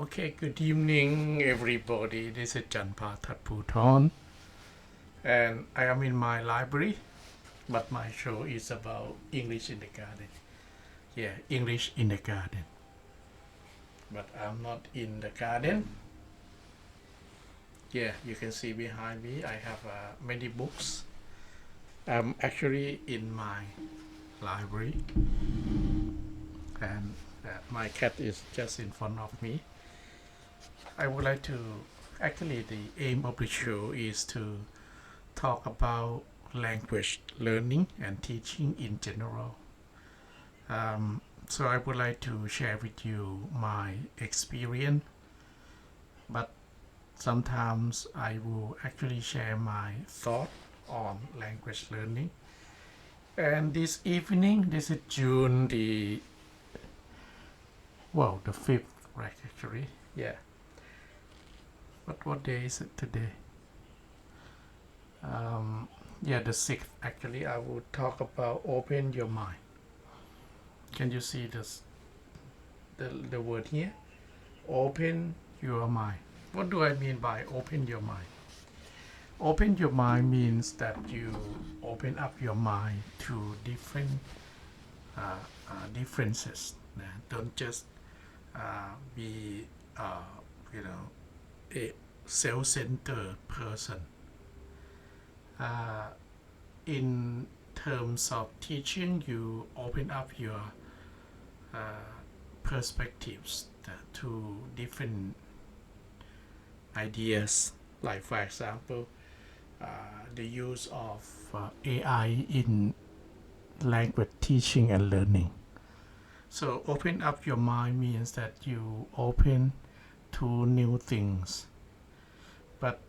Okay, good evening, everybody. This is Janpha Thadphoothon, and I am in my library, but my show is about English in the garden. Yeah, English in the garden. But I'm not in the garden. Yeah, you can see behind me, I have many books. I'm actually in my library, and my cat is just in front of me. I would like to, actually the aim of the show is to talk about language learning and teaching in general. So I would like to share with you my experience, but sometimes I will actually share my thought on language learning. And this evening, this is June the 5th, right, actually, yeah. But what day is it today? Yeah, the 6th. Actually, I will talk about open your mind. Can you see this? The word here? Open your mind. What do I mean by open your mind? Open your mind means that you open up your mind to different differences. Don't just be, a self-centered person. In terms of teaching, you open up your perspectives to different ideas. Like, for example, the use of AI in language teaching and learning. So open up your mind means that you open to new things, but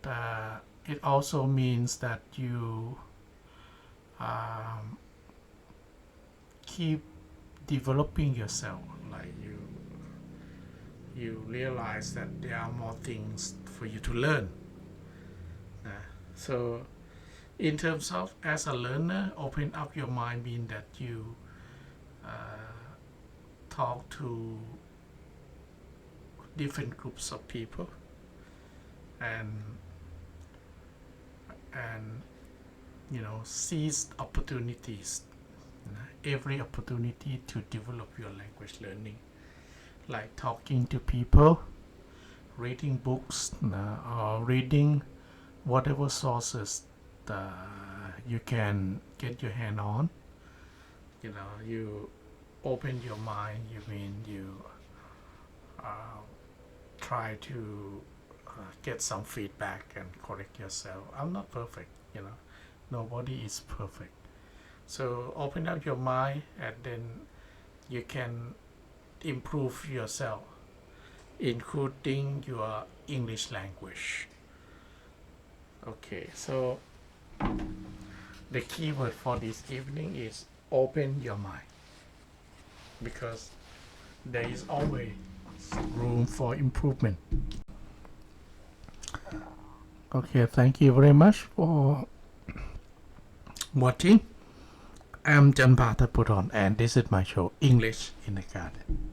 it also means that you keep developing yourself. Like you realize that there are more things for you to learn. So in terms of as a learner, open up your mind means that you talk to different groups of people and seize opportunities, every opportunity to develop your language learning, like talking to people, reading books, or reading whatever sources you can get your hand on. You open your mind, you mean you try to get some feedback and correct yourself. I'm not perfect, nobody is perfect. So open up your mind, and then you can improve yourself, including your English language. Okay, so the keyword for this evening is open your mind, because there is always room for improvement. Okay, thank you very much for watching. I'm Janpha Thadphoothon, and this is my show, English in the Garden.